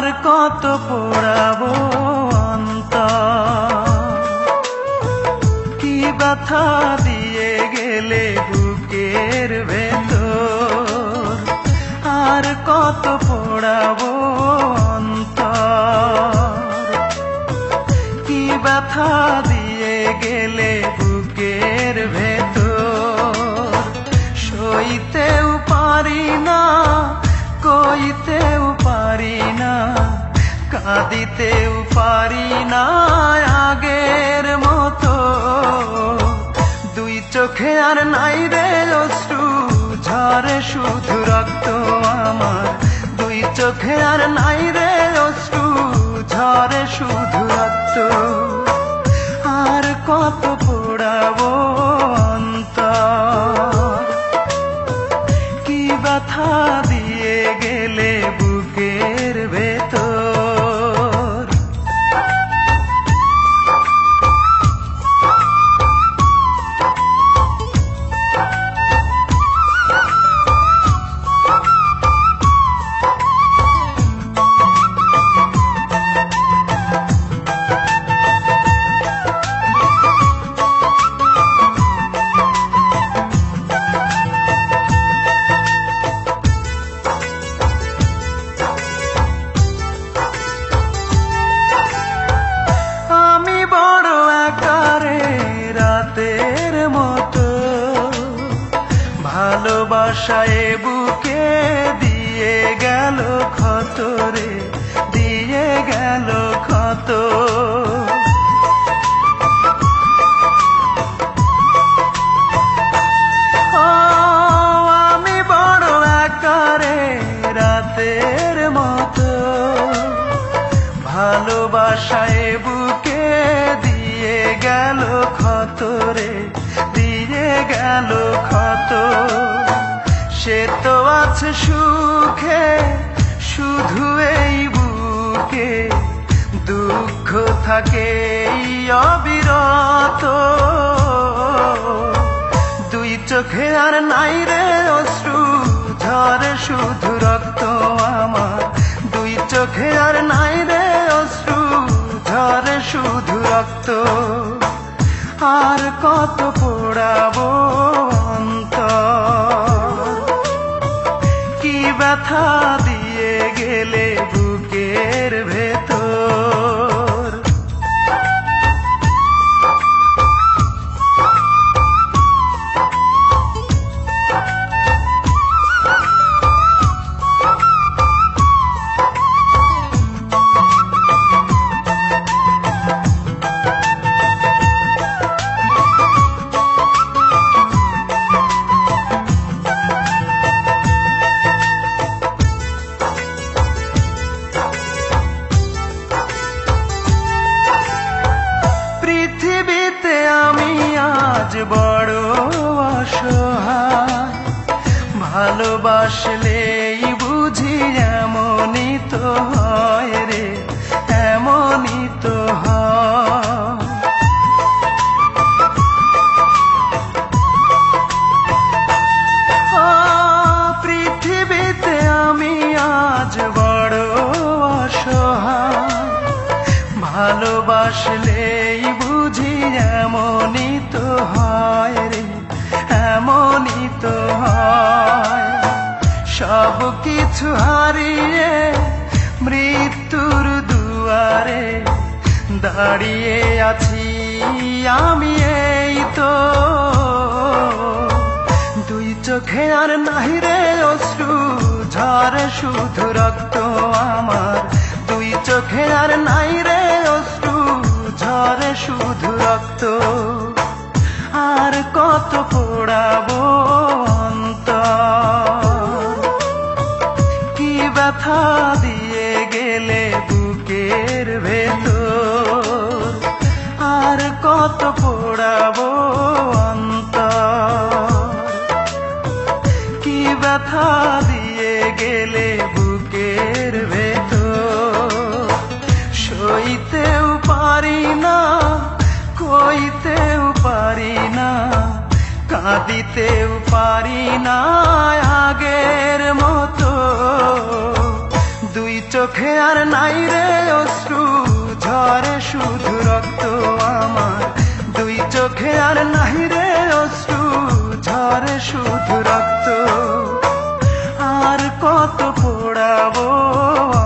আর কত পোড়াবো অন্তর, কি ব্যথা দিয়ে গেলে বুকের ভেতর। আর কত পোড়াবো অন্তর, কি ব্যথা দিয়ে গেলে বুকের ভেতর। সইতেও পারি না, কইতেও পারি না, কাঁদিতেও পারি না আগের মতো। দুই চোখে আর নাই রে অশ্রু ঝরে শুধু রক্ত আমার। দুই চোখে আর নাই রে অশ্রু ঝরে শুধু রক্ত। আর কত পোড়াবো অন্তর, কি ব্যথা দিয়ে গেলে বুকের ভেতর। ভালোবাসায় বুকে দিয়ে গেল ক্ষত রে, দিয়ে গেল ক্ষত। আমি বড় একারে রাতের মতো, ভালোবাসায় বুকে দিয়ে গেল ক্ষত রে, দিয়ে গেল ক্ষত। সে তো আছে সুখে শুধু এই বুকে, দুঃখ থাকে অবিরত। দুই চোখে আর নাই রে অশ্রু ঝরে শুধু রক্ত আমার। দুই চোখে আর নাই রে অশ্রু ঝরে শুধু রক্ত। আর কত পোড়াবো অন্তর, কি ব্যথা দিয়ে গেলে বুকের ভেতর। পৃথিবীতে আমি আজ বড় অসহায়, ভালোবাসলেই বুঝি এমনই তো হয় রে, এমনই তো হয়। পৃথিবীতে আমি আজ বড় অসহায়, ভালোবাসলেই বুঝি এমনই তো হয় রে, এমনই তো হয়। সব কিছু হারিয়ে মৃত্যুর দুয়ারে দাঁড়িয়ে আছি আমি এই তো। দুই চোখে আর নাহি রে অশ্রু ঝরে শুধু রক্ত আমার। দুই চোখে আর নাই রে অশ্রু ঝরে শুধু রক্ত। আর কত পোড়াবো অন্তর, কি ব্যথা দিয়ে গেলে বুকের ভেতর। আর কত পোড়াবো অন্তর, কি ব্যথা দিয়ে গেলে বুকের ভেতর। সইতেও পারি না, কইতেও পারি না, কাঁদিতেও পারি না আগের মতো। দুই চোখে আর নাই রে অশ্রু ঝরে শুধু রক্ত আমার, দুই চোখে আর নাই রে অশ্রু ঝরে শুধু রক্ত। আর কত পোড়াবো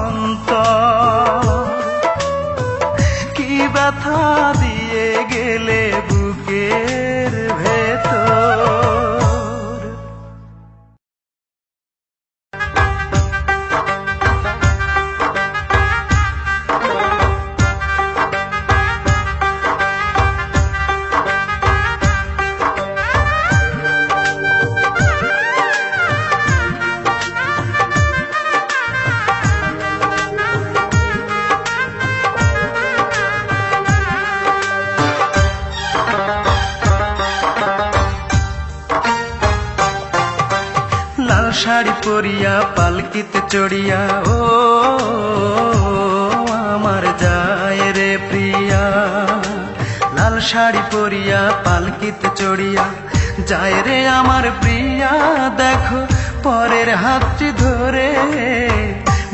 অন্তর, কি ব্যথা দিয়ে গেলে বুকের ভেতর। লাল শাড়ি পরিয়া পালকিতে চড়িয়া ও আমার যায় রে প্রিয়া, লাল শাড়ি পরিয়া পালকিতে চড়িয়া যায় রে আমার প্রিয়া। দেখো পরের হাতটি ধরে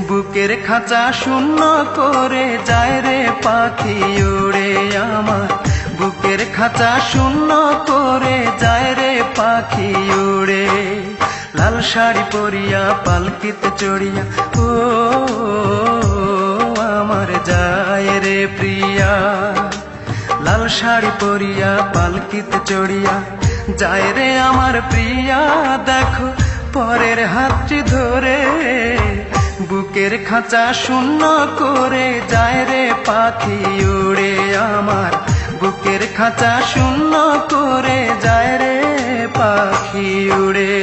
বুকের খাঁচা শূন্য করে যায় রে পাখি উড়ে আমার, বুকের খাঁচা শূন্য করে যায় রে পাখি উড়ে। লাল শাড়ি পরিয়া পালকিতে চড়িয়া ও আমার যায় রে প্রিয়া, লাল শাড়ি পরিয়া পালকিতে চড়িয়া যায় রে আমার প্রিয়া। দেখো পরের হাতটি ধরে বুকের খাঁচা শূন্য করে যায় রে পাখি উড়ে আমার, বুকের খাঁচা শূন্য করে যায় রে পাখি উড়ে।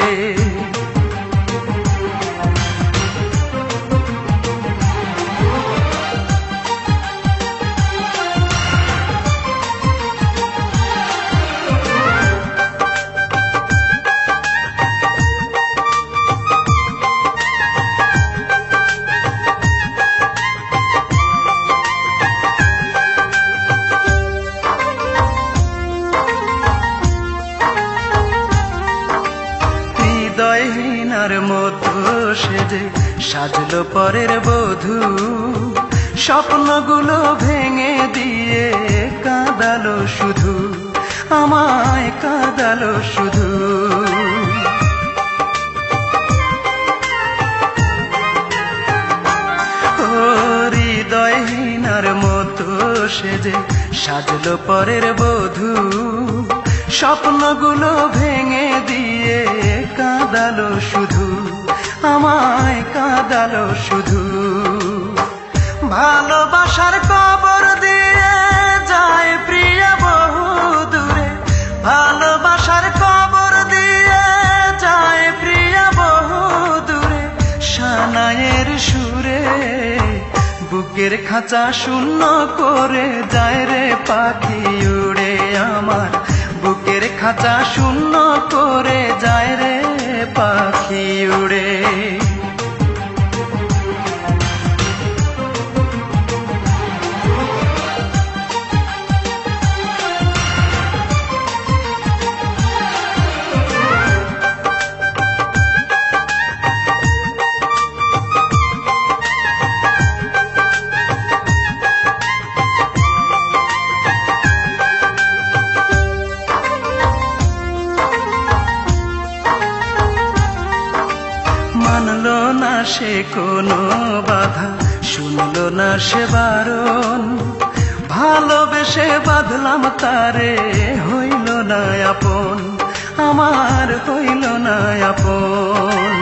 হৃদয়হীনার মতো সেজে সাজলো পরের বধূ, স্বপ্নগুলো ভেঙে দিয়ে কাঁদালো শুধু, আমায় কাঁদালো শুধু। ও হৃদয়হীনার মতো সেজে সাজলো পরের বধূ, স্বপ্নগুলো ভেঙে দিয়ে কাঁদালো শুধু, আমায় কাঁদালো শুধু। ভালোবাসার কবর দিয়ে যায় প্রিয়া বহু দূরে, ভালোবাসার কবর দিয়ে যায় প্রিয়া বহু দূরে। সানাইয়ের সুরে বুকের খাঁচা শূন্য করে যায় রে পাখি উড়ে আমার, বুকের খাঁচা শূন্য করে যায় রে পাখি উড়ে। মানলো না সে কোনো বাধা, শুনলো না সে বারণ, ভালোবেসে বাঁধলাম তারে হইল না আপন, আমার হইল না আপন।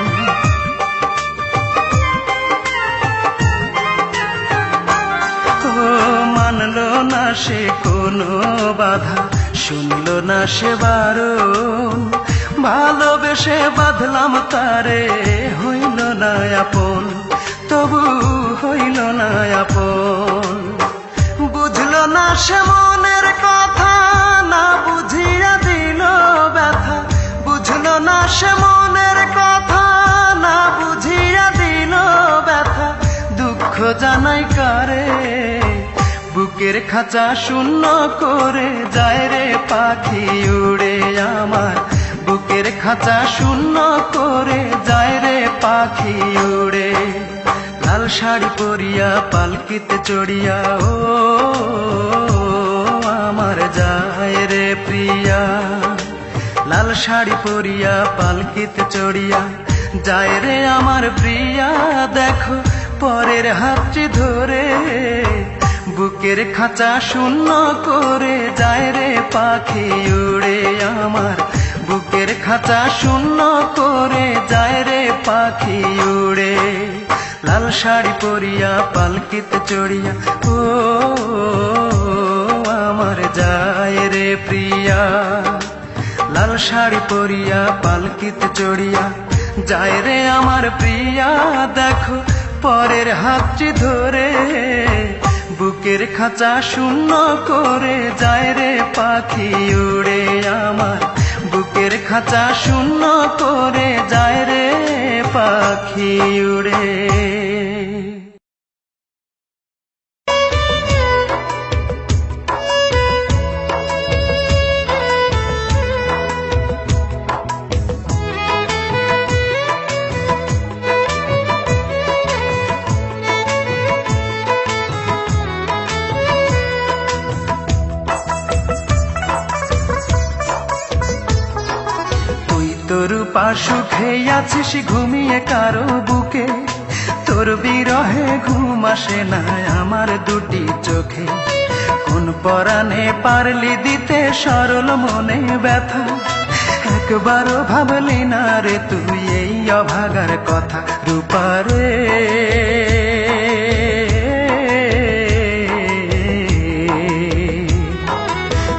ও মানলো না সে কোনো বাধা, শুনলো না সে বারণ, ভালোবেসে বাঁধলাম তারে হইল না আপন, তবু হইল না আপন। বুঝলো না সে মনের কথা, না বুঝিয়া দিল ব্যথা, বুঝলো না সে মনের কথা, না বুঝিয়া দিল ব্যথা। দুঃখ জানাই কারে বুকের খাঁচা শূন্য করে যায় রে পাখি উড়ে আমার, বুকের খাঁচা শূন্য করে যায় রে পাখি উড়ে। লাল শাড়ি পরিয়া পালকিতে চড়িয়া ও আমার যায় রে প্রিয়া। লাল শাড়ি পরিয়া পালকিতে চড়িয়া যায় রে আমার প্রিয়া। দেখো পরের হাতটি ধরে বুকের খাঁচা শূন্য করে যায় রে পাখি উড়ে আমার বুকের খাঁচা শূন্য করে যায় রে পাখি উড়ে। লাল শাড়ি পরিয়া পালকিতে চড়িয়া ও আমার যায় রে প্রিয়া। লাল শাড়ি পরিয়া পালকিতে চড়িয়া যায় রে আমার প্রিয়া। দেখো পরের হাতটি ধরে বুকের খাঁচা শূন্য করে যায় রে পাখি উড়ে আমার বুকের খাঁচা শূন্য করে যায় রে পাখি উড়ে। তোর পাশুখে আছিস ঘুমিয়ে কারো বুকে, তোর বিরহে ঘুম আসে না আমার দুটি চোখে। কোন পরাণে পারলি দিতে সরল মনে ব্যথা, একবারও ভাবলি না রে তুই এই অভাগার কথা। রূপারে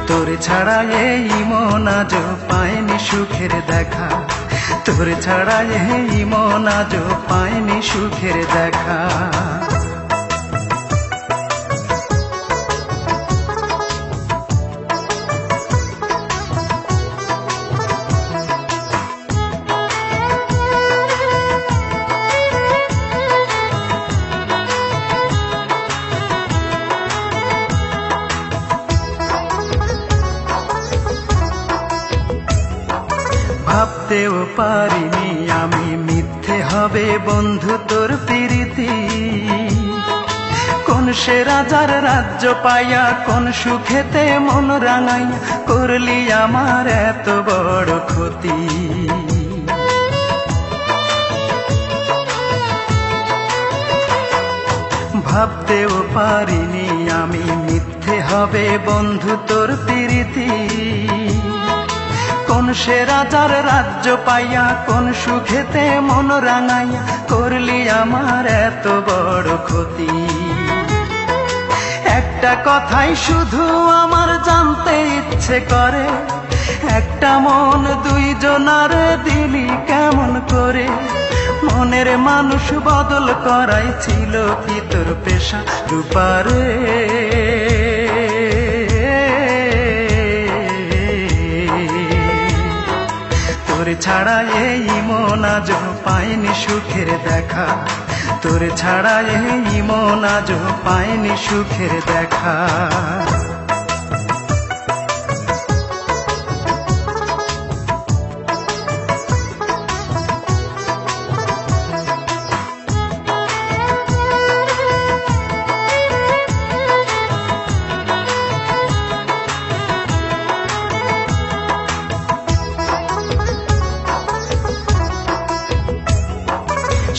তোর ছাড়া এই মন আজ পায়নি সুখের দেখা, তোর ছাড়া এই মন আজ পায়নি সুখের দেখা। ভাবতেও পারিনি আমি মিথ্যে হবে বন্ধু তোর প্রীতি। কোন সে রাজার রাজ্য পাইয়া কোন সুখেতে মন রাঙাইয়া করলি আমার এত বড় ক্ষতি। ভাবতেও পারিনি আমি মিথ্যে হবে বন্ধু তোর প্রীতি। কোন সে রাজার রাজ্য পাইয়া কোন সুখেতে মন রাঙাইয়া করলি আমার এত বড় ক্ষতি। একটা কথাই শুধু আমার জানতে ইচ্ছে করে, একটা মন দুইজনার দিলি কেমন করে। মনের মানুষ বদল করাই ছিল কি তোর পেশা। রূপারে তোর ছাড়া এই মন আজ পায়নি সুখের দেখা, তোর ছাড়া এই মন আজ পায়নি সুখের দেখা।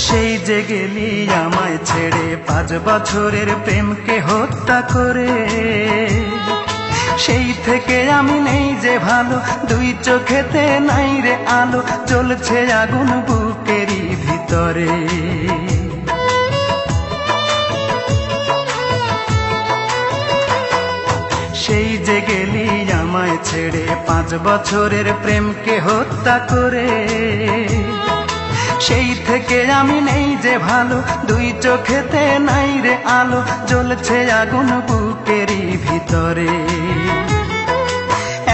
সেই যে গেলি আমায় ছেড়ে 5 বছরের প্রেমকে হত্যা করে, সেই থেকে আমি নেই যে ভালো, দুই চোখেতে নাই রে আলো, জ্বলছে আগুন বুকেরই ভিতরে। সেই যে গেলি আমায় ছেড়ে 5 বছরের প্রেমকে হত্যা করে, সেই থেকে আমি নেই যে ভালো, দুই চোখেতে নাই রে আলো, জ্বলছে আগুন বুকেরই ভিতরে।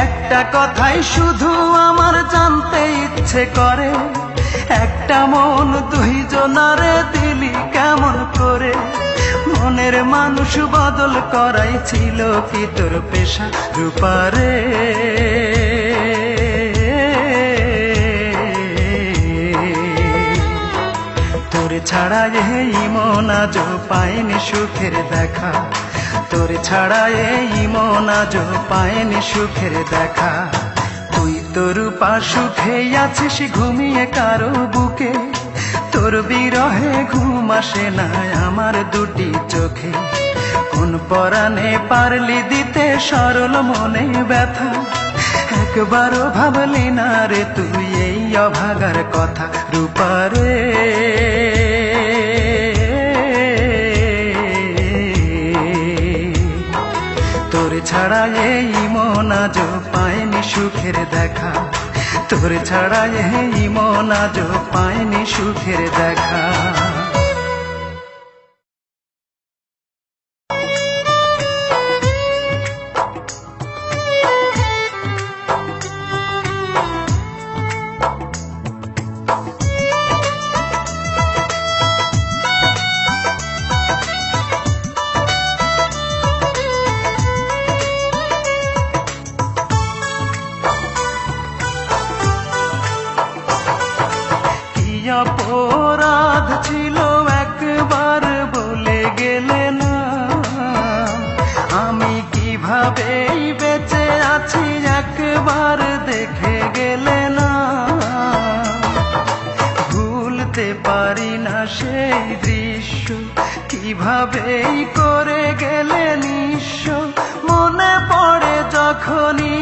একটা কথাই শুধু আমার জানতে ইচ্ছে করে, একটা মন দুইজনারে দিলি কেমন করে। মনের মানুষ বদল করাই ছিল কি তোর পেশা। রূপারে তোর তোরে ছাড়া এই মন আজও পায়নি সুখের দেখা, তোরে ছাড়া এই মন আজও পায়নি সুখের দেখা। তুই তোর পা সুখে আছিস ঘুমিয়ে কারো বুকে, তোর বিরহে ঘুম আসে না আমার দুটি চোখে। কোন পরাণে পারলি দিতে সরল মনে ব্যথা, একবারও ভাবলি না রে তুই এই অভাগার কথা। রূপারে তোরে ছাড়া এই মন আজও পায়নি সুখের দেখা, তোরে ছাড়া এই মন আজও পায়নি সুখের দেখা। অপরাধ ছিল একবার বলে গেলে না, আমি কিভাবে বেঁচে আছি একবার দেখে গেলে না। ভুলতে পারি না সেই দৃশ্য, কিভাবেই করে গেলে নিঃস্ব। মনে পড়ে যখনই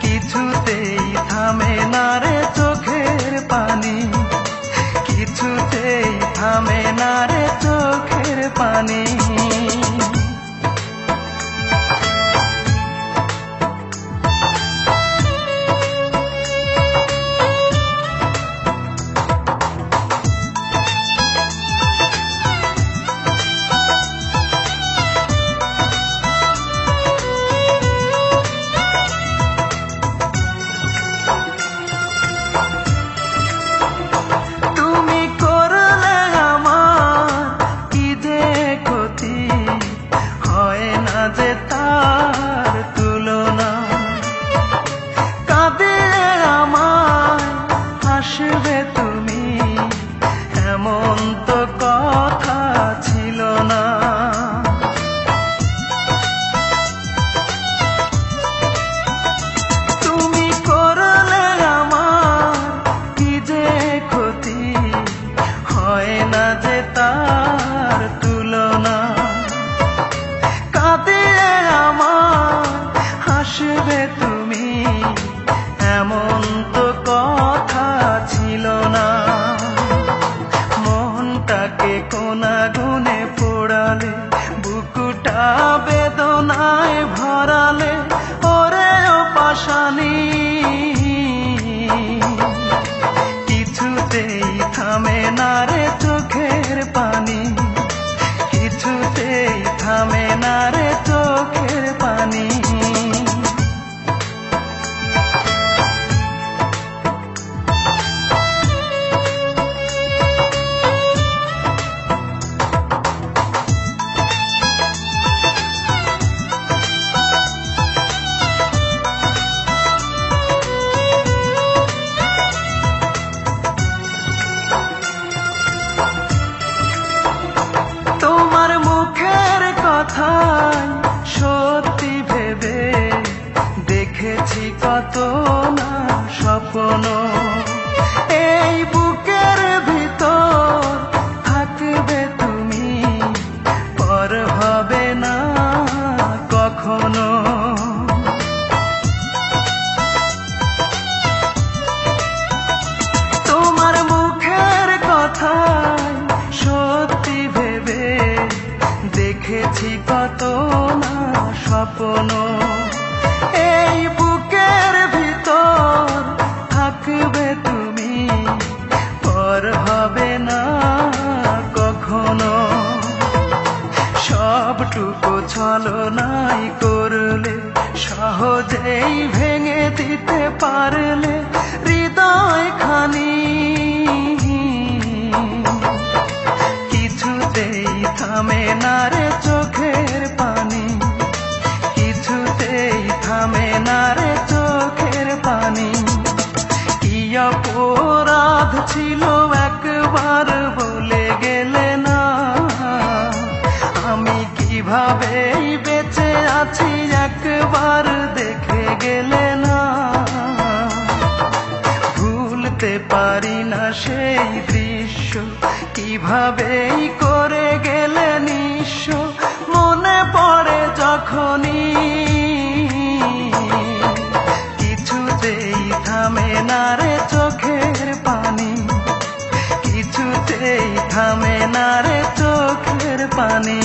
কিছুতেই থামে না রে চোখের পানি, কিছুতেই থামে না রে চোখের পানি। যে তার তুলনা, কাঁদিয়ে আমায় হাসবে তুমি এমন তো কথা ছিল না। তুমি করলে আমার কি যে ক্ষতি, হয় না যে তার তুলনা। কাঁদিয়ে আমার হাসবে তুমি এমন তো কথা ছিল না। মনটাকে কোনা গুনে পোড়ালে, বুকুটা বেদনায় ভরালে, ওরে ও পাশানি কিছুতেই থামে না রে চোখের পানি, কিছুতেই থামে না রে চোখের পানি। তোমার মুখের কথাই সত্যি ভেবে দেখেছি কত না স্বপ্ন। এই বুকের ভিতর থাকবে তুমি, পর হবে না কখনো। তোমার মুখের কথাই সত্যি ভেবে দেখেছি কত না স্বপ্ন। এই বুকের ভিতর থাকবে তুমি, পর হবে না কখনো। সবটুকু ছলনাই করলে, সহজেই ভেঙে দিতে পারলে হৃদয় খানি। কিছুতেই থামে না রে চোখের পানি, কিছুতেই থামে না রে চোখের পানি। কি অপরাধ ছিল একবার বলে গেলে না আমি কিভাবে বেঁচে আছি একবার দেখে গেলে না ভুলতে পারি না সেই দৃশ্য কিভাবে করে গেলে নিঃস্ব মনে পড়ে যখনই কিছুতেই থামে না রে চোখের পানি কিছুতেই থামে না রে চোখের পানি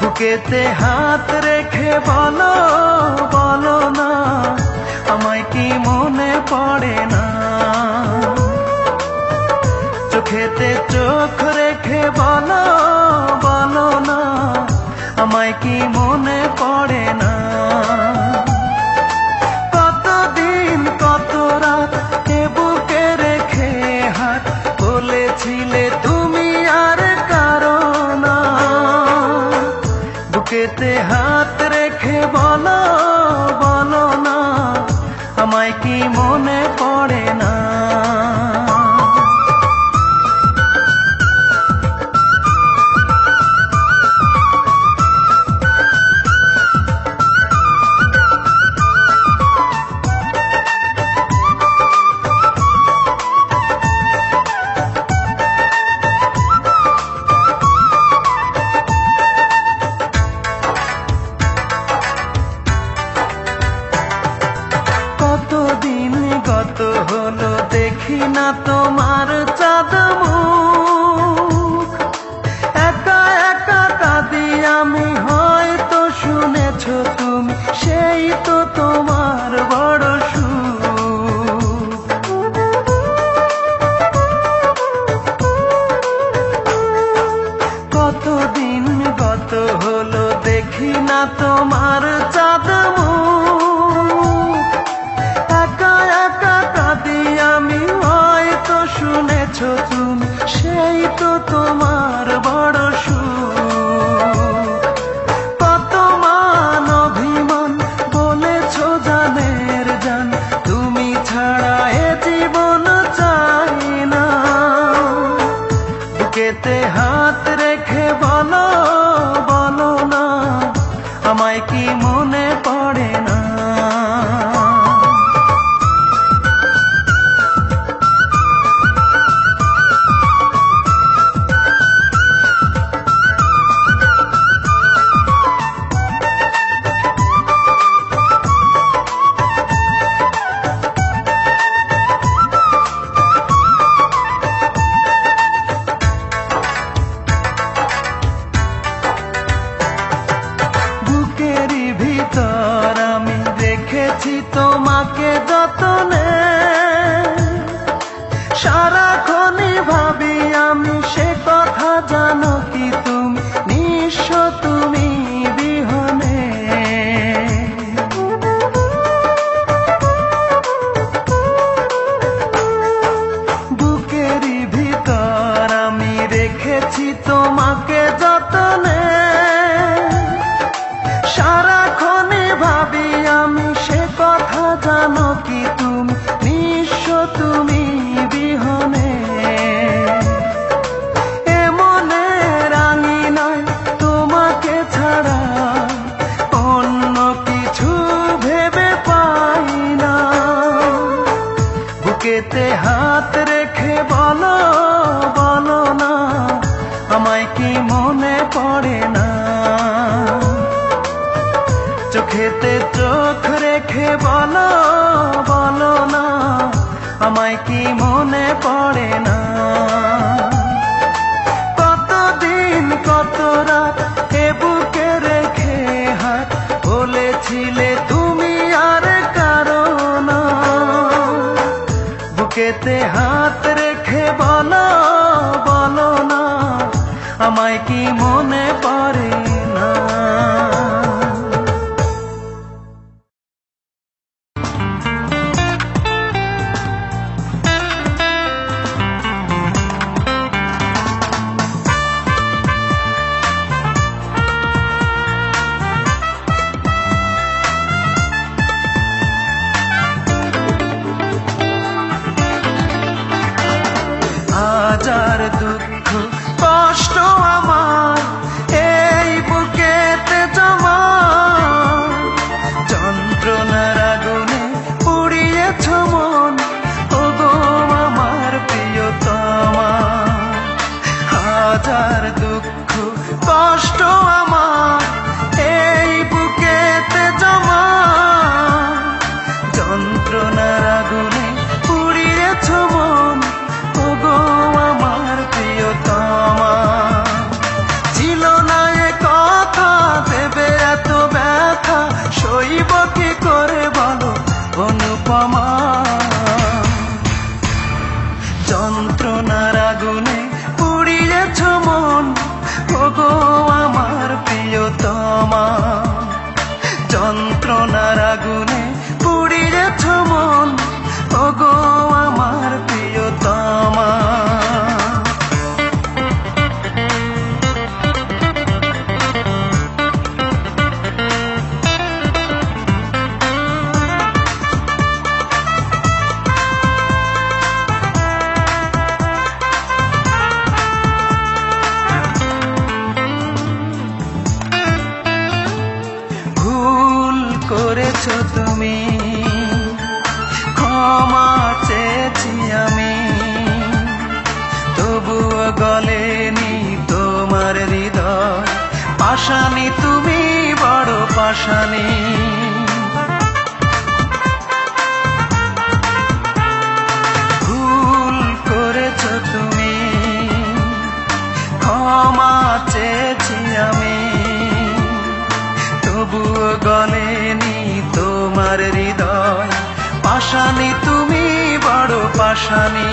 বুকেতে হাত রেখে বলো বলো না আমায় কি মনে পড়ে না চোখেতে চোখ রেখে বলো বলো না আমায় কি মনে পড়ে না কতদিন কত রাত এ বুকে রেখে হাত বলেছিলে তুমি আর কারো না বুকেতে হাত রেখে বলো বলো না আমায় কি মনে পড়ে না হলো দেখি না তোমার চাঁদ মুখ একা একা কাঁদি আমি হয়তো শুনেছো তুমি সেই তো তোমার বড় সুখ কতদিন গত হলো দেখি না তোমার চাঁদ মুখ একা একা কাঁদি আমি হয়তো শুনেছো তুমি সেই তো তোমার বড় সুখ কত মান অভিমান বলেছো জানের জান তুমি ছাড়া এ জীবন চাই না বুকেতে হাত রেখে বলো বলো না আমায় কি মনে পড়ে না তোমাকে যতনে সারাক্ষণই ভাবি আমি সে কথা জানো কি তুমি নিঃস্ব তুমি বিহনে বুকেরই ভিতর আমি রেখেছি তোমাকে যতনে সারাক্ষণই ভাবি আমি সে কথা জানো কি তুমি নিঃস্ব তুমি বিহনে এমনে রাঙি নয় তোমাকে ছাড়া অন্য কিছু ভেবে পাই না বুকেতে হাত রেখে বলো বলো না আমায় কি মনে পড়ে না চোখেতে চোখ রেখে বলো বলো না আমায় কি মনে পড়ে না কতদিন কত রাত এ বুকে রেখে হাত বলেছিলে তুমি আর কারো না বুকেতে হাত রেখে বলো বলো না আমায় কি মনে পড়ে না? হাজার দুঃখ কষ্ট আমার এই বুকেতে জমা, যন্ত্রণার আগুনে পুড়িয়েছ মন, ওগো আমার প্রিয়তমা। হাজার দুঃখ কষ্ট আমার এই বুকেতে জমা, যন্ত্রণার আগুনে পুড়িয়েছ মন, ওগো আমার প্রিয়তমা। ছিল না এ কথা, দেবে এত ব্যথা, সইব কি করে বলো অনুপমা। যন্ত্রণার আগুনে পুড়িয়েছ মন, ওগো আমার প্রিয়তমা। যন্ত্রণার আগুনে পুড়িয়েছ মন, ওগো আমার প্রিয়তমা। ভুল করেছ তুমি, ক্ষমা চেয়েছি আমি, তবুও গলেনি তোমার হৃদয়। পাষাণী তুমি, বড় পাষাণী। ভুল করেছ তুমি, ক্ষমা চেয়েছি আমি, তবুও গলেনি তোমার হৃদয়। পাষাণী তুমি, বড় পাষাণী।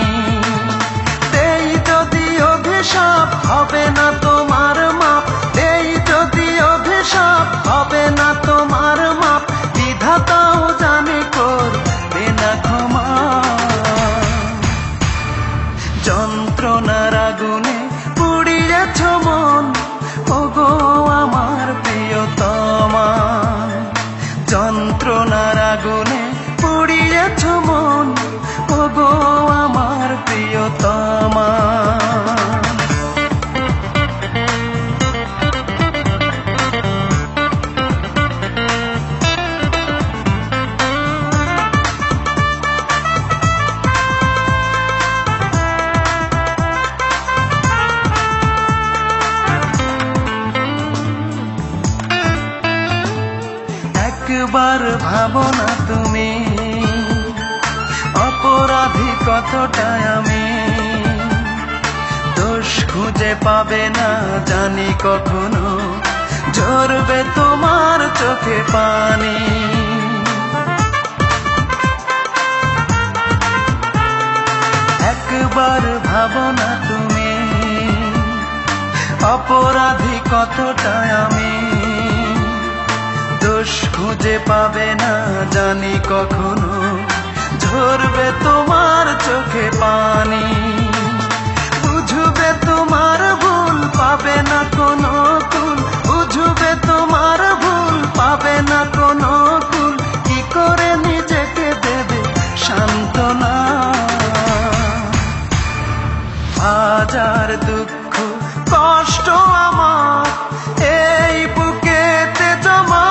এই যদি অভিশাপ, হবে না তোমার মাপ। এই যদি অভিশাপ, হবে না তোমার মাপ। বিধাতাও জানে করবে না ক্ষমা। যন্ত্রণার আগুনে পুড়িয়েছ মন, ওগো আমার প্রিয়তমা। যন্ত্রণার আগুনে পুড়িয়েছ মন, ওগো আমার প্রিয়তমা। একবার ভাবো না তুমি, অপরাধী কতটা আমি। দোষ খুঁজে পাবে না জানি কখনো, ঝরবে তোমার চোখে পানি। একবার ভাবো না তুমি, অপরাধী কতটা আমি। দোষ খুঁজে পাবে না জানি কখনো, ঝরবে তোমার চোখে পানি। বুঝবে তোমার ভুল, পাবে না কোনো কুল। বুঝবে তোমার ভুল, পাবে না কোনো কুল। কি করে নিজেকে দেবে সান্ত্বনা। হাজার দুঃখ কষ্ট আমার এই বুকেতে জমা,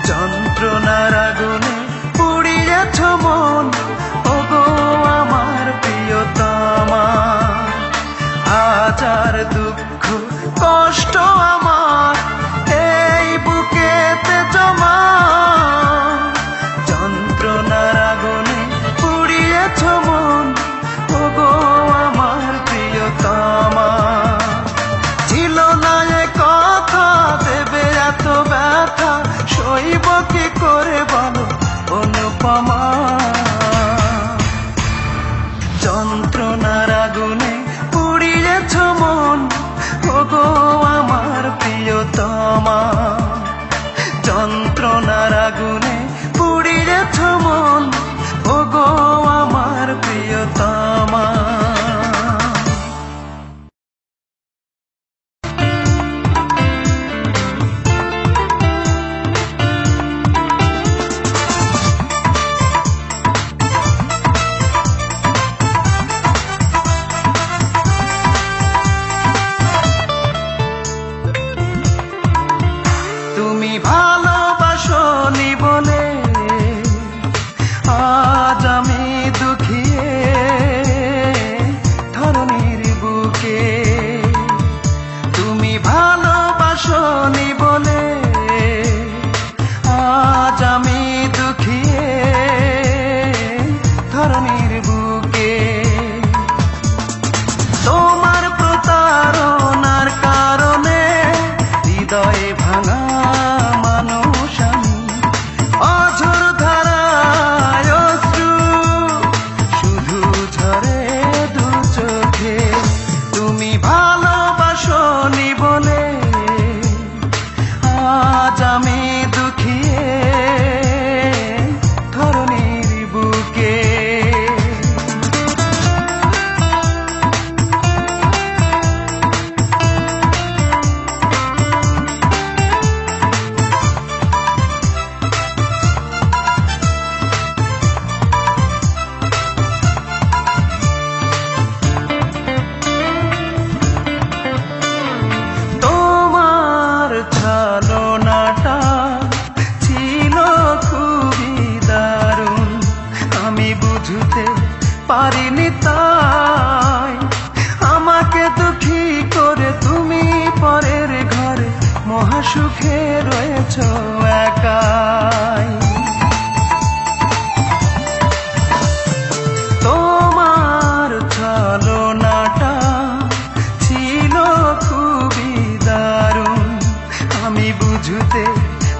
যন্ত্রণার আগুনে পুড়িয়েছ মন, ওগো আমার প্রিয়তমা। হাজার দুঃখ কষ্ট আমার এই বুকেতে জমা, যন্ত্রণার আগুনে পুড়িয়েছ মন, ওগো আমার প্রিয়তমা। ছিল না এ কথা, দেবে এত ব্যথা, সইব কি করে বলো অনুপমা। যন্ত্রণার আগুনে পুড়িয়েছ মন,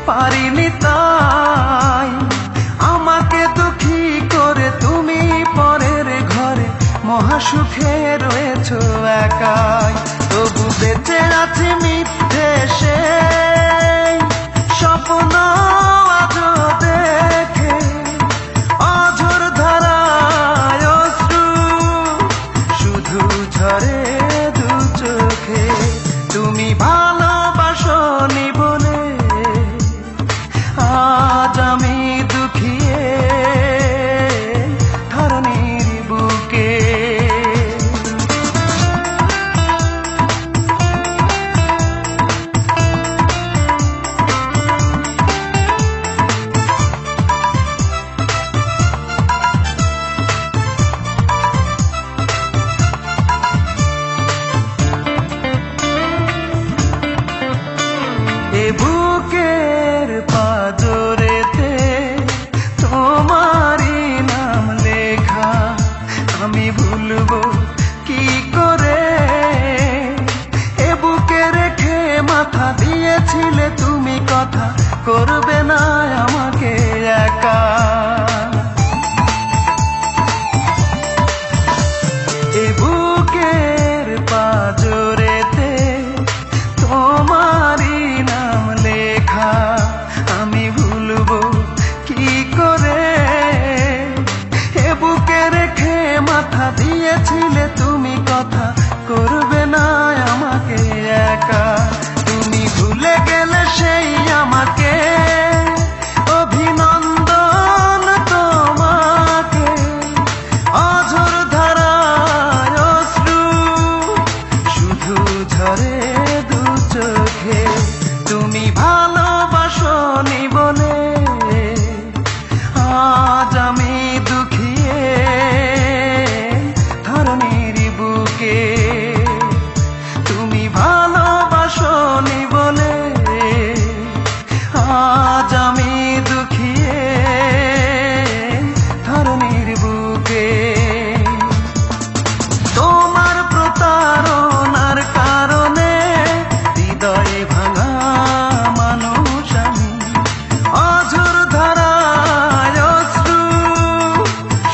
পারিনি তাই আমাকে দুঃখী করে তুমি পরের ঘরে মহাসুখে রয়েছো একাই। তবু বেঁচে আছি মিথ্যে সেই স্বপ্ন আজও দেখে, অঝোর ধারায় অশ্রু শুধু ঝরে দু চোখে। তুমি ভালোবাসনি বলে আজ আমি দুঃখিয়ে ধরণীর বুকে। এ বুকের পাজরেতে তোমারই নাম লেখা, আমি ভুলবো কি করে? এ বুকে রেখে মাথা দিয়েছিলে তুমি, কথা করবে না আমাকে একা। এ বুকের পাজরেতে তোমারই নাম লেখা, আমি ভুলবো কি করে? এ বুকে রেখে মাথা দিয়েছিলে তুমি, কথা করবে না আমাকে একা। তুমি ভুলে গেলে সেই আমাকে, অভিনন্দন তোমাকে। অঝোর ধারায় অশ্রু শুধু ঝরে দু চোখে। তুমি ভালোবাসনি বলে আজ আমি দুঃখিয়ে ধরণীর বুকে। তুমি ভালোবাসনি বলে আজ আমি দুঃখিয়ে ধরণীর বুকে। তোমার প্রতারণার কারণে হৃদয়ে ভাঙা মানুষ আমি, অঝোর ধারায় অশ্রু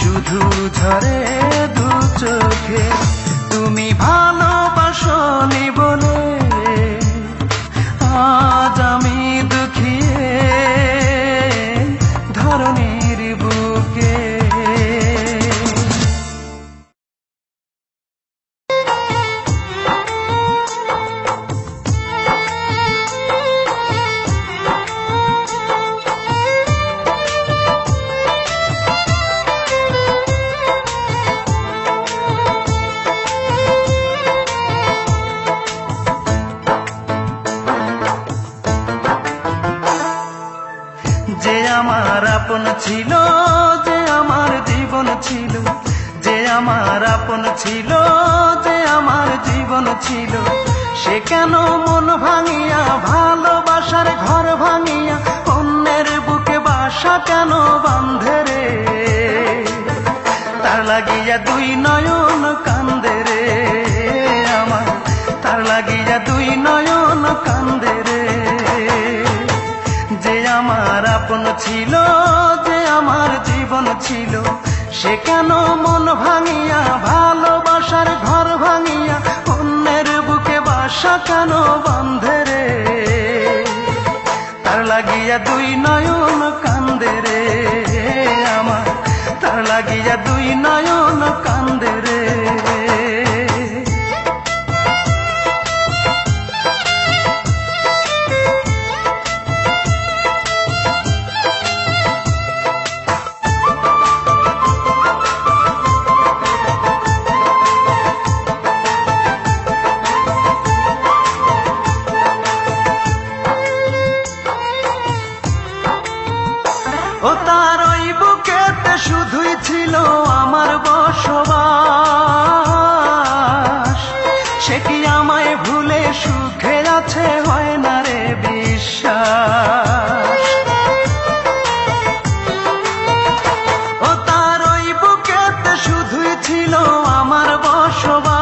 শুধু ঝরে দু চোখে। তুমি ভালোবাসনি বলে আজ আমি দুঃখিয়ে ধরণীর বুকে। যে আমার আপন ছিল, যে আমার জীবন ছিল, যে আমার আপন ছিল, যে আমার জীবন ছিল, সে কেন মন ভাঙিয়া ভালোবাসার ঘর ভাঙিয়া অন্যের বুকে বাসা কেন বাঁধে রে? তার লাগিয়া দুই নয়ন কান্দে রে আমার, তার লাগিয়া দুই নয়ন কান্দে রে। যে আমার আপন ছিল, যে আমার জীবন ছিল, সে কেন মন ভাঙিয়া ভালোবাসার ঘর ভাঙিয়া অন্যের বুকে বাসা কেন বাঁধে রে? তার লাগিয়া দুই নয়ন কান্দে রে আমার, তার লাগিয়া দুই নয়ন কান্দে রে। ও তার ওই বুকেতে শুধুই ছিল আমার বসবাস, সে কি আমায় ভুলে সুখে আছে হয় না রে বিশ্বাস। ও তার ওই বুকেতে শুধুই ছিল আমার বসবাস,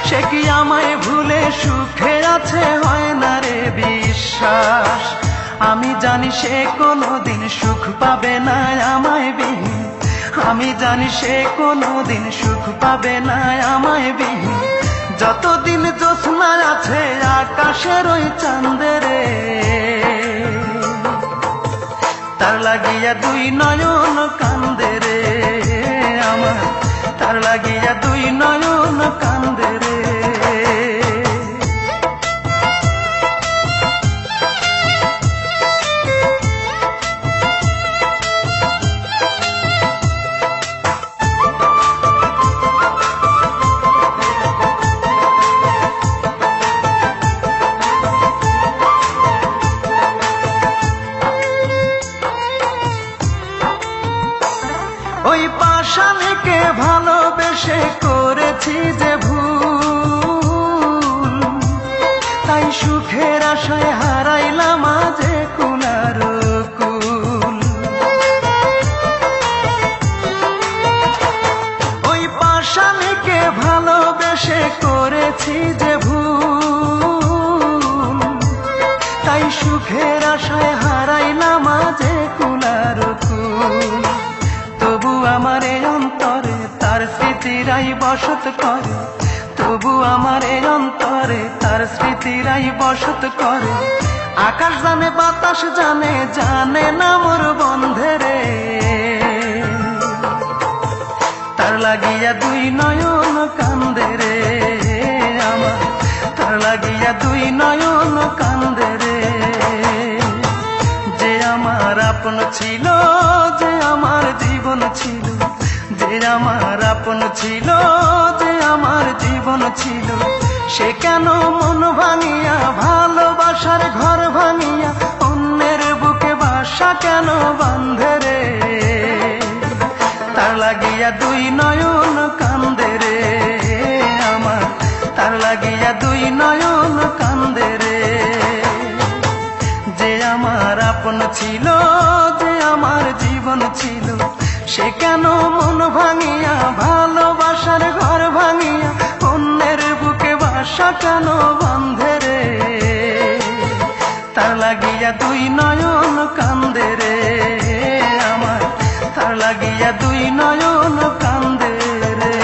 সে কি আমায় ভুলে সুখে আছে হয় না রে বিশ্বাস। বিশ্বাস। আমি জানি সে কোনোদিন সুখ পাবে না আমায় বিহীন, আমি জানি সে কোনোদিন সুখ পাবে না আমায় বিহীন। যতদিন জ্যোৎস্না আছে আকাশের ওই চাঁদেরে, তার লাগিয়া দুই নয়ন কান্দে রে আমার, তার লাগিয়া দুই নয়ন কান্দে রে। ওই পাষাণীকে ভালোবেসে করেছি যে ভুল, তাই সুখের আশায় হারাইলাম আজে কুলার কুল। ওই পাষাণীকে ভালোবেসে করেছি যে ভুল, তাই সুখের আশায় হারাইলাম আজে কুলার কুল। তবু আমার এই অন্তরে তার স্মৃতিরাই বসত করে, তবু আমার এই অন্তরে তার স্মৃতিরাই বসত করে। আকাশ জানে বাতাস জানে, জানে না মোর বন্ধে রে, তার লাগিয়া দুই নয়ন কান্দে রে আমার, তার লাগিয়া দুই নয়ন কান্দে রে। যে আমার আপন ছিল, যে আমার জীবন ছিল, যে আমার আপন ছিল, যে আমার জীবন ছিল, সে কেন মন ভাঙিয়া ভালোবাসার ঘর ভাঙিয়া অন্যের বুকে বাসা কেন বাঁধে রে, তার লাগিয়া দুই নয়ন কান্দে রে আমার, তার লাগিয়া দুই নয়ন কান্দে রে। যে আমার আপন ছিল, যে আমার জীবন ছিল, সে কেন মন ভাঙিয়া ভালোবাসার ঘর ভাঙিয়া অন্যের বুকে বাসা কেন বাঁধে রে, তার লাগিয়া দুই নয়ন কান্দে রে আমার, তার লাগিয়া দুই নয়ন কান্দে রে।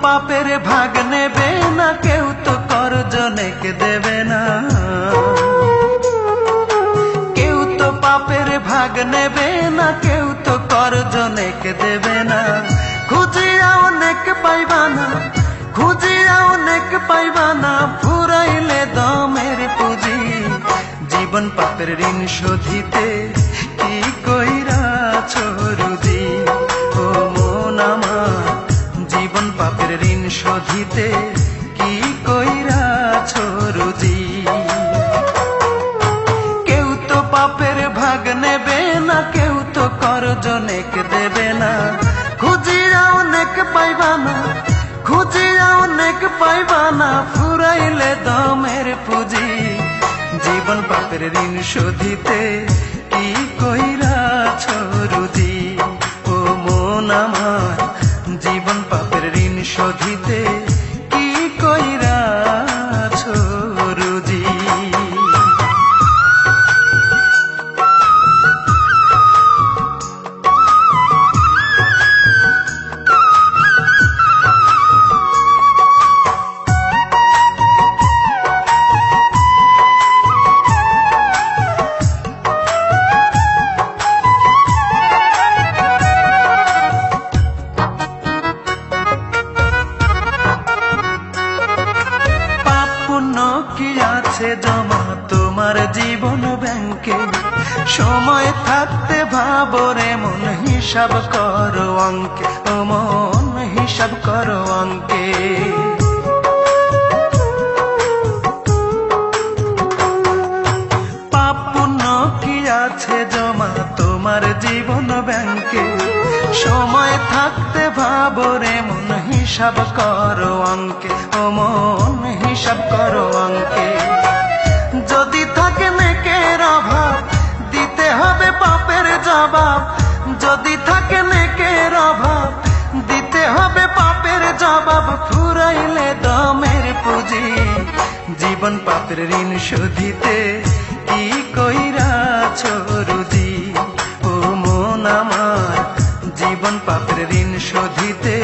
পাপের ভাগ নেবে না, কেউ তো করজনেকে দেবে না, কেউ তো পাপের ভাগ নেবে না, কেউ তো করজনেকে দেবে না। খুঁজিয়া অনেক পাইবা না, খুঁজিয়া অনেক পাইবা না, ফুরাইলে দমের পুঁজি। জীবন পাপের ঋণ শোধিতে কি কইরাছ রুজি, ও মন আমার জীবন পাপের ঋণ শোধিতে কি কইরাছ রুজি। কেউ তো পাপের ভাগ নেবে না, কেউ তো করজনেকে দেবে না। খুঁজিয়া অনেক পাইবা না, খুঁজিয়া অনেক পাইবা না, ফুরাইলে দমের পুঁজি। জীবন পাপের ঋণ শোধিতে কি কইরাছ রুজি, ও মন আমার জীবন পাপের ঋণ শোধিতে কি কইরাছ রুজি। জমা তোমার জীবন ব্যাংকে, সময় থাকতে ভাবরে মন হিসাব করো অঙ্কে, ও মন হিসাব করো অঙ্কে। পাপ ভাবরে মন হিসাব করো অঙ্কে, ও মন হিসাব করো অঙ্কে। যদি থাকে নেকের অভাব দিতে হবে পাপের জবাব, যদি থাকে নেকের অভাব দিতে হবে পাপের জবাব। ফুরাইলে দমের পুঁজি জীবন পাপের ঋণ শোধিতে কি কইরাছ রুজি, ও মন আমার জীবন পাপের ঋণ শোধিতে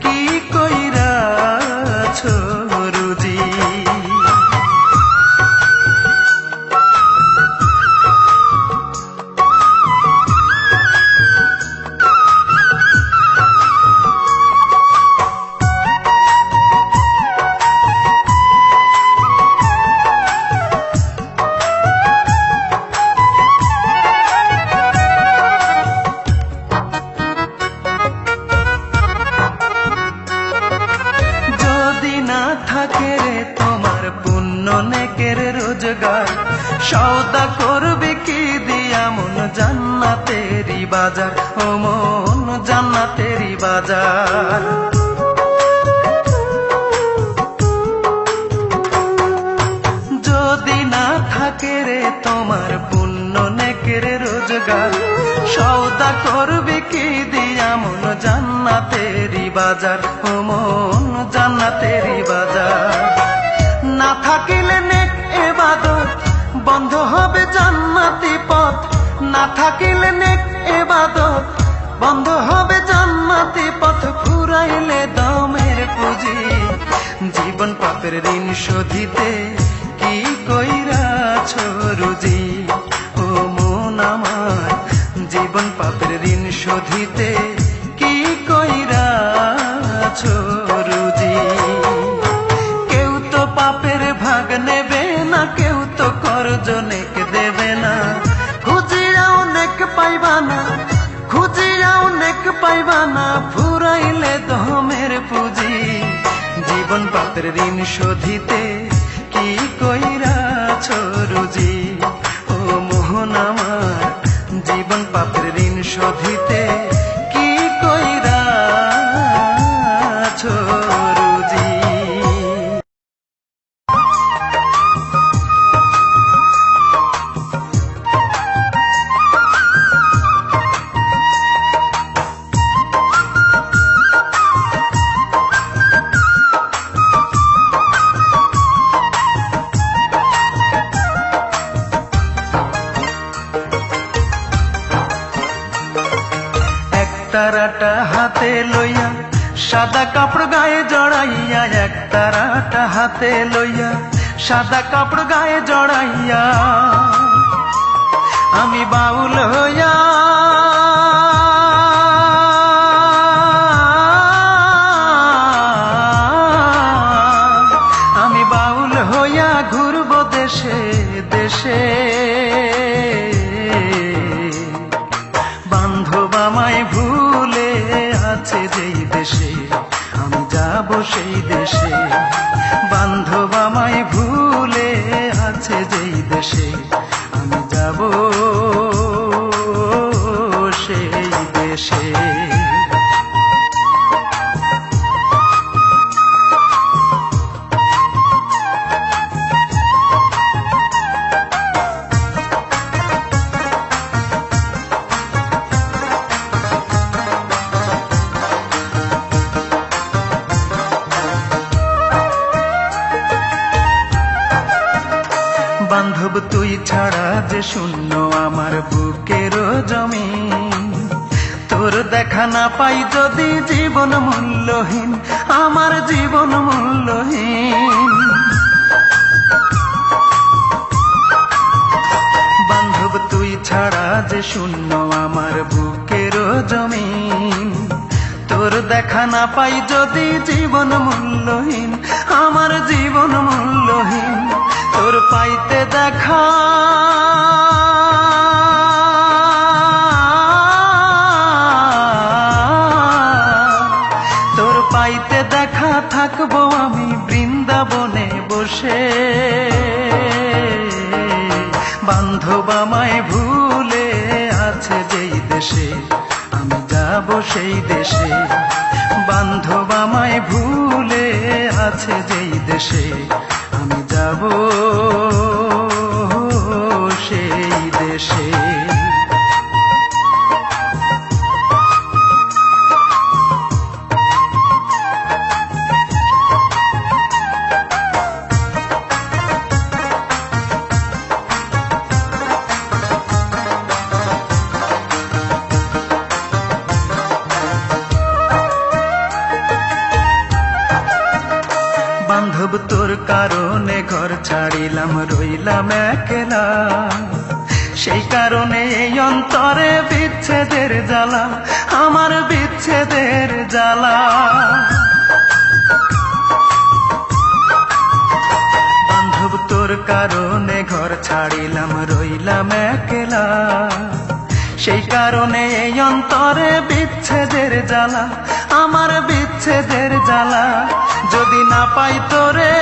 কি কইরাছ রুজি। থাকে রে তোমার পুণ্য নেকের রোজগার, সওদা করবে কি দিয়া মন জান্নাতেরি বাজার, ও মন জান্নাতেরি বাজার। যদি না থাকে রে তোমার পুণ্য নেকের রোজগার, সওদা করবে কি দিয়া মন জান্নাতেরি বাজার, ও মন জান্নাতেরি বাজার। না থাকিলে নেক ইবাদত বন্ধ হবে জান্নাতি পথ, না থাকিলে নেক ইবাদত বন্ধ হবে জান্নাতি পথ। ফুরাইলে দমের পুঁজি জীবন পাপের ঋণ শোধিতে কি কইরাছ রুজি, ও মন আমার জীবন পাপের ঋণ শোধিতে কি কইরাছ রুজি। কেউ তো পাপের ভাগ নেবে না, কেউ তো করজ নেক দেবে না। খুঁজিয়াও নেক পাইবা না, খুঁজিয়াও নেক পাইবা না। ফুরাইলে দমের পুঁজি জীবন পাপের ঋণ শোধিতে কি কইরাছ রুজি, ও মোহন আমার জীবন পাপের ঋণ শোধিতে কি কইরাছ রুজি। একতারাটা হাতে লইয়া সাদা কাপড় গায়ে জড়াইয়া, একতারাটা হাতে লইয়া সাদা কাপড় গায়ে জড়াইয়া আমি বাউল হইয়া আমি বাউল হইয়া ঘুরব দেশে দেশে। বান্ধব আমায় ভুলে আছে যেই দেশে আমি যাব সেই দেশে, বান্ধব আমায় ভুলে আছে যেই দেশে আমি যাব সেই দেশে। বান্ধব তুই ছাড়া যে শূন্য আমার বুকের জমিন, তোর দেখা না পাই যদি জীবন মূল্যহীন, আমার জীবন মূল্যহীন। বান্ধব তুই ছাড়া যে শূন্য আমার বুকের জমিন, তোর দেখা না পাই যদি জীবন মূল্যহীন, আমার জীবন মূল্যহীন। তোর পাইতে দেখা তোর পাইতে দেখা থাকবো আমি বৃন্দাবনে বসে। বান্ধব আমায় ভুলে আছে যেই দেশে আমি যাব সেই দেশে, বান্ধব আমায় ভুলে আছে যেই দেশে, আমি যাব সেই দেশে। বান্ধব তোর কারণে ঘর ছাড়িলাম, রইলাম একলা, সেই কারণে এই অন্তরে বিচ্ছেদের জ্বালা, আমার বিচ্ছেদের জ্বালা। বান্ধব তোর কারণে ঘর ছাড়িলাম, রইলাম একলা, সেই কারণে এই অন্তরে বিচ্ছেদের জ্বালা, আমার বিচ্ছেদের জ্বালা। যদি না পাই তোরে,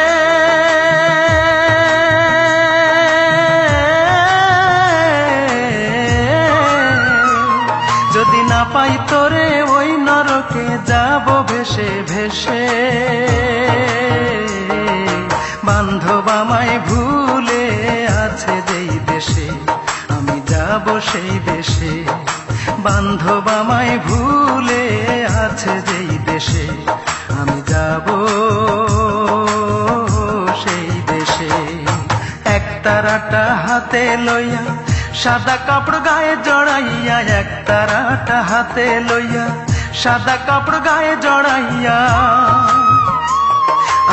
যদি না পাই তোরে, ওই নরকে যাব ভেসে ভেসে। বান্ধব আমায় ভুলে আছে যেই দেশে, আমি যাব সেই দেশে। বান্ধব আমায় ভুলে আছে যেই দেশে, আমি যাব সেই দেশে। একতারাটা হাতে লইয়া, সাদা কাপড় গায়ে জড়াইয়া, একতারাটা হাতে লইয়া, সাদা কাপড় গায়ে জড়াইয়া,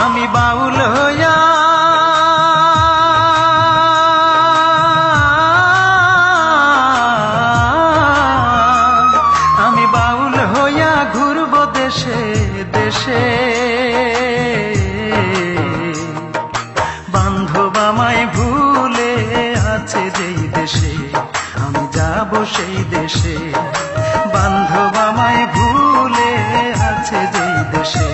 আমি বাউল হইয়া, আমি বাউল হইয়া ঘুরব দেশে দেশে। বান্ধব আমায় ভুলে আছে যেই দেশে, আমি যাব সেই দেশে। বান্ধব আমায় ভুলে আছে যেই দেশে,